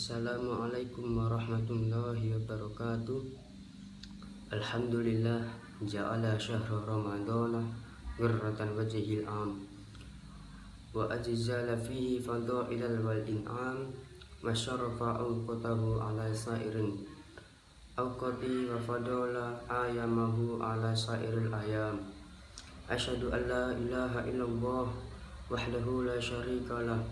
Assalamualaikum warahmatullahi wabarakatuh. Alhamdulillah ja'ala syahra ramadana ghurratan wajhil am wa ajzala fihi fadailal wal in'am wa syarafa awqatahu ala sairin awqati wa fadala ayamahu ala sairil ayam. Asyhadu an la ilaha illallah wahdahu la syarika lah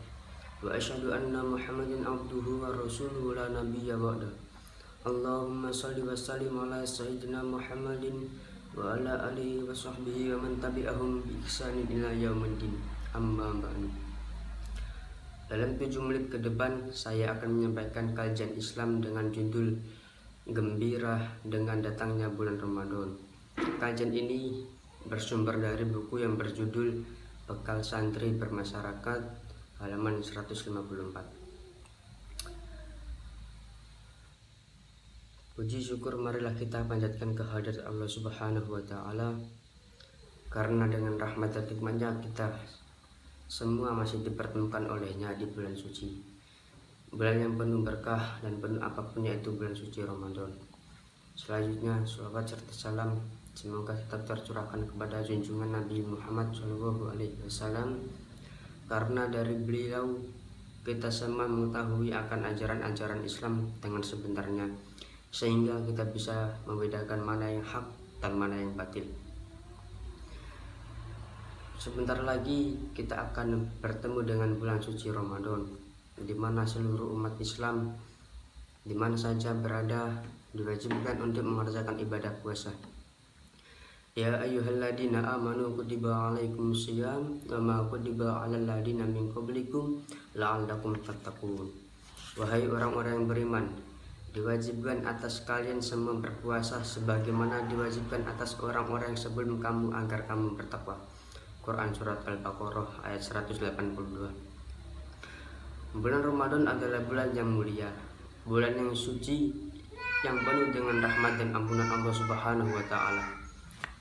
wa asyhadu anna Muhammadan abduhu wa rasuluhu la nabiyya ba'da. Allahumma shalli wa sallim ala sayyidina Muhammadin wa ala alihi wa sahbihi wa man tabi'ahum bi ihsanin ila yaumiddin. Amma ba'du. Dalam 7 menit ke depan saya akan menyampaikan kajian Islam dengan judul Gembira dengan datangnya bulan Ramadan. Kajian ini bersumber dari buku yang berjudul Bekal Santri Bermasyarakat halaman 154. Puji syukur marilah kita panjatkan kehadirat Allah Subhanahu wa taala, karena dengan rahmat dan hikmahnya kita semua masih dipertemukan olehnya di bulan suci, bulan yang penuh berkah dan penuh apapun, yaitu bulan suci Ramadan. Selanjutnya sholawat serta salam semoga tetap tercurahkan kepada junjungan Nabi Muhammad SAW, karena dari beliau kita semua mengetahui akan ajaran-ajaran Islam dengan sebenarnya, sehingga kita bisa membedakan mana yang hak dan mana yang batil. Sebentar lagi kita akan bertemu dengan bulan suci Ramadan, di mana seluruh umat Islam di mana saja berada diwajibkan untuk mengerjakan ibadah puasa. Ya ayyuhalladzina amanu kutiba alaikumusiyam kama kutiba alal ladzina min qablikum la'allakum tattaqun. Wahai orang-orang yang beriman, diwajibkan atas kalian semua berpuasa sebagaimana diwajibkan atas orang-orang yang sebelum kamu agar kamu bertakwa. Quran surat Al-Baqarah ayat 182. Bulan Ramadan adalah bulan yang mulia, bulan yang suci, yang penuh dengan rahmat dan ampunan Allah Subhanahu wa taala.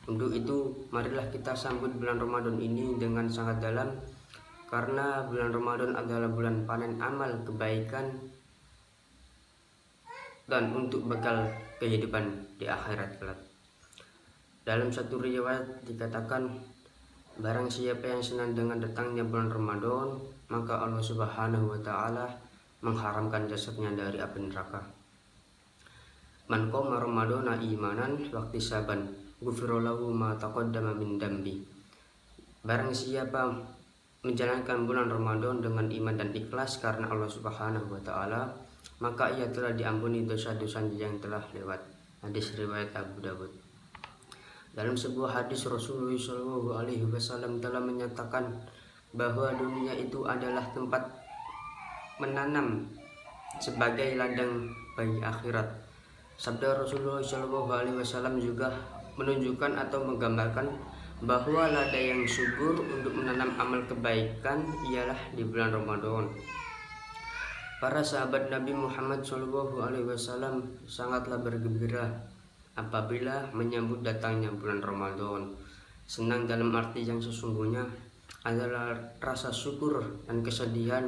Untuk itu, marilah kita sambut bulan Ramadan ini dengan sangat dalam, karena bulan Ramadan adalah bulan panen amal kebaikan dan untuk bekal kehidupan di akhirat kelak. Dalam satu riwayat dikatakan, barang siapa yang senang dengan datangnya bulan Ramadan, maka Allah Subhanahu wa taala mengharamkan jasadnya dari api neraka. Man qoma ramadana imanan wahtisaban ghufira lahu ma taqaddama min dambi. Barang siapa menjalankan bulan Ramadan dengan iman dan ikhlas karena Allah Subhanahu wa taala, maka ia telah diampuni dosa-dosanya yang telah lewat. Hadis riwayat Abu Dawud. Dalam sebuah hadis Rasulullah SAW telah menyatakan bahwa dunia itu adalah tempat menanam sebagai ladang bagi akhirat. Sabda Rasulullah SAW juga menunjukkan atau menggambarkan bahwa ladang yang subur untuk menanam amal kebaikan ialah di bulan Ramadan. Para sahabat Nabi Muhammad SAW sangatlah bergembira apabila menyambut datangnya bulan Ramadan. Senang dalam arti yang sesungguhnya adalah rasa syukur dan kesedihan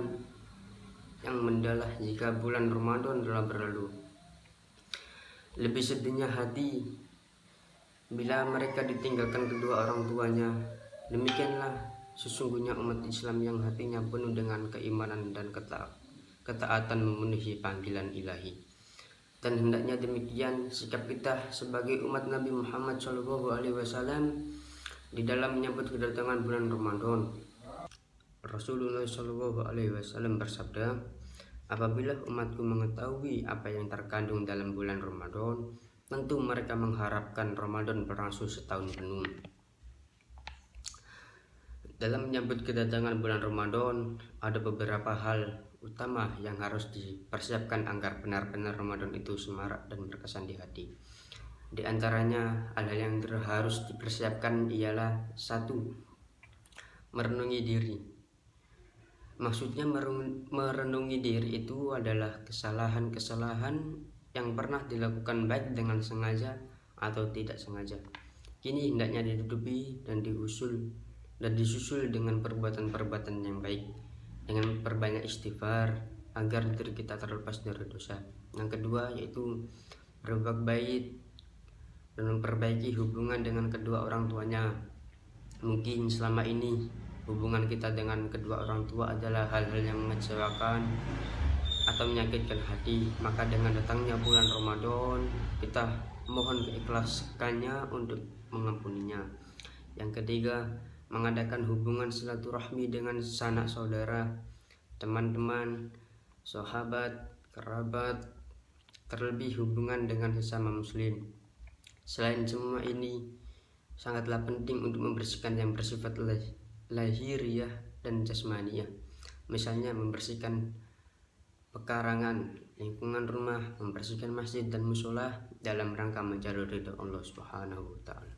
yang mendalam jika bulan Ramadan telah berlalu. Lebih sedihnya hati bila mereka ditinggalkan kedua orang tuanya. Demikianlah sesungguhnya umat Islam yang hatinya penuh dengan keimanan dan ketaatan memenuhi panggilan ilahi. Dan hendaknya demikian sikap kita sebagai umat Nabi Muhammad SAW di dalam menyambut kedatangan bulan Ramadan. Rasulullah SAW bersabda, apabila umatku mengetahui apa yang terkandung dalam bulan Ramadan, tentu mereka mengharapkan Ramadan berlangsung setahun penuh. Dalam menyambut kedatangan bulan Ramadan, ada beberapa hal utama yang harus dipersiapkan agar benar-benar Ramadan itu semarak dan berkesan di hati. Di antaranya, hal-hal yang harus dipersiapkan ialah 1. Merenungi diri. Maksudnya merenungi diri itu adalah kesalahan-kesalahan yang pernah dilakukan baik dengan sengaja atau tidak sengaja. Kini hendaknya ditutupi dan disusul dengan perbuatan-perbuatan yang baik, dengan perbanyak istighfar, agar diri kita terlepas dari dosa. Yang kedua yaitu berbuat baik dan memperbaiki hubungan dengan kedua orang tuanya. Mungkin selama ini hubungan kita dengan kedua orang tua adalah hal-hal yang mengecewakan atau menyakitkan hati, maka dengan datangnya bulan Ramadan kita mohon keikhlasannya untuk mengampuninya. Yang ketiga, mengadakan hubungan silaturahmi dengan sanak saudara, teman-teman, sahabat, kerabat, terlebih hubungan dengan sesama muslim. Selain semua ini, sangatlah penting untuk membersihkan yang bersifat lahiriah dan jasmaniah. Misalnya membersihkan pekarangan, lingkungan rumah, membersihkan masjid dan musola dalam rangka mencari ridha Allah Subhanahu wa taala.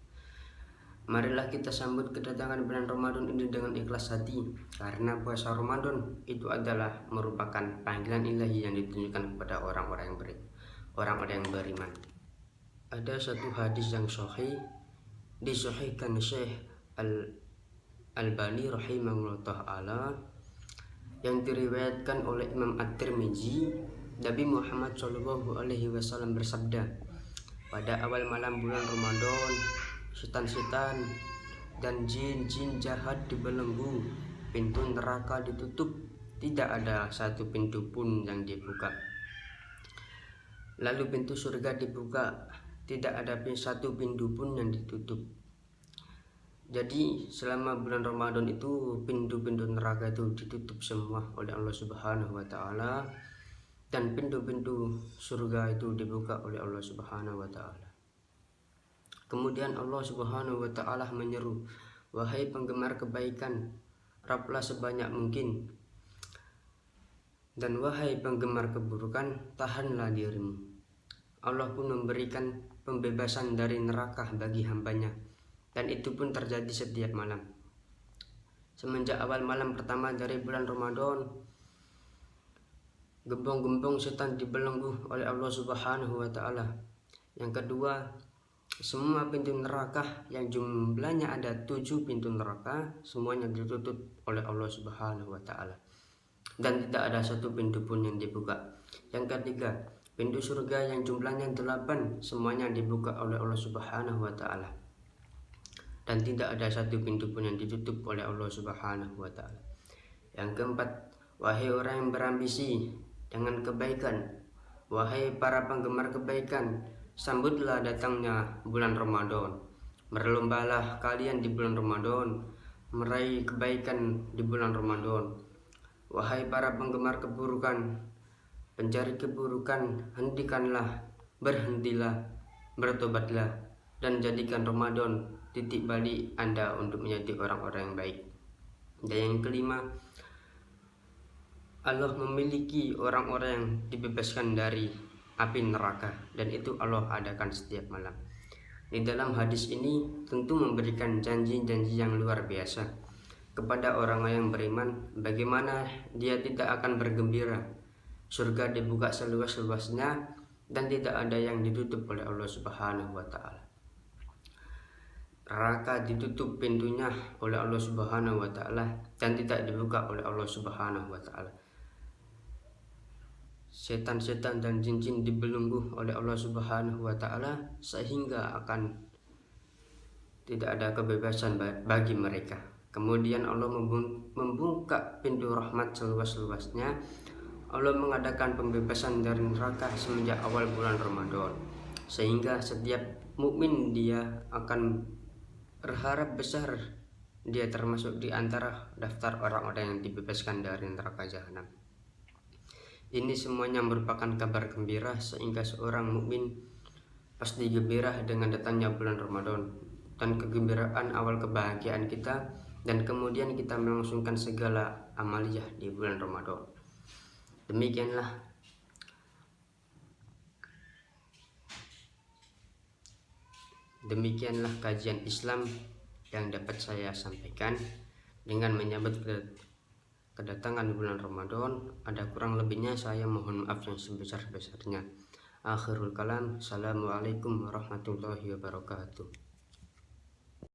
Marilah kita sambut kedatangan bulan Ramadan ini dengan ikhlas hati, karena puasa Ramadan itu adalah merupakan panggilan ilahi yang ditunjukkan kepada orang-orang yang beriman. Ada satu hadis yang sahih disahihkan Syekh Al-Albani rahimahullah ta'ala, yang diriwayatkan oleh Imam At-Tirmizi. Nabi Muhammad SAW bersabda, pada awal malam bulan Ramadan, setan-setan dan jin-jin jahat dibelenggu, pintu neraka ditutup, tidak ada satu pintu pun yang dibuka. Lalu pintu surga dibuka, tidak ada satu pintu pun yang ditutup. Jadi selama bulan Ramadan itu pintu-pintu neraka itu ditutup semua oleh Allah Subhanahu wa taala, dan pintu-pintu surga itu dibuka oleh Allah Subhanahu wa taala. Kemudian Allah Subhanahu wa taala menyeru, wahai penggemar kebaikan, raplah sebanyak mungkin, dan wahai penggemar keburukan, tahanlah dirimu. Allah pun memberikan pembebasan dari neraka bagi hambanya, dan itu pun terjadi setiap malam. Semenjak awal malam pertama dari bulan Ramadan, gembong-gembong setan dibelenggu oleh Allah Subhanahu wa taala. Yang kedua, semua pintu neraka yang jumlahnya ada 7 pintu neraka, semuanya ditutup oleh Allah Subhanahu wa taala, dan tidak ada satu pintu pun yang dibuka. Yang ketiga, pintu surga yang jumlahnya 8, semuanya dibuka oleh Allah Subhanahu wa taala, dan tidak ada satu pintu pun yang ditutup oleh Allah Subhanahu wa taala. Yang keempat, wahai orang yang berambisi dengan kebaikan, wahai para penggemar kebaikan, sambutlah datangnya bulan Ramadan. Berlombalah kalian di bulan Ramadan, meraih kebaikan di bulan Ramadan. Wahai para penggemar keburukan, pencari keburukan, hentikanlah, berhentilah, bertobatlah, dan jadikan Ramadan titik balik Anda untuk menjadi orang-orang yang baik. Dan yang kelima, Allah memiliki orang-orang yang dibebaskan dari api neraka, dan itu Allah adakan setiap malam. Di dalam hadis ini tentu memberikan janji-janji yang luar biasa kepada orang yang beriman, bagaimana dia tidak akan bergembira. Surga dibuka seluas-luasnya dan tidak ada yang ditutup oleh Allah Subhanahu wa taala. Neraka ditutup pintunya oleh Allah Subhanahu wa taala dan tidak dibuka oleh Allah Subhanahu wa taala. Setan-setan dan jin-jin dibelenggu oleh Allah Subhanahu wa taala sehingga akan tidak ada kebebasan bagi mereka. Kemudian Allah membuka pintu rahmat seluas-luasnya. Allah mengadakan pembebasan dari neraka semenjak awal bulan Ramadan, sehingga setiap mukmin dia akan berharap besar dia termasuk di antara daftar orang-orang yang dibebaskan dari neraka jahanam. Ini semuanya merupakan kabar gembira, sehingga seorang mukmin pasti gembira dengan datangnya bulan Ramadan, dan kegembiraan awal kebahagiaan kita, dan kemudian kita melangsungkan segala amaliyah di bulan Ramadan. Demikianlah kajian Islam yang dapat saya sampaikan dengan menyambut kedatangan bulan Ramadan. Ada kurang lebihnya saya mohon maaf yang sebesar-besarnya. Akhirul kalam, assalamualaikum warahmatullahi wabarakatuh.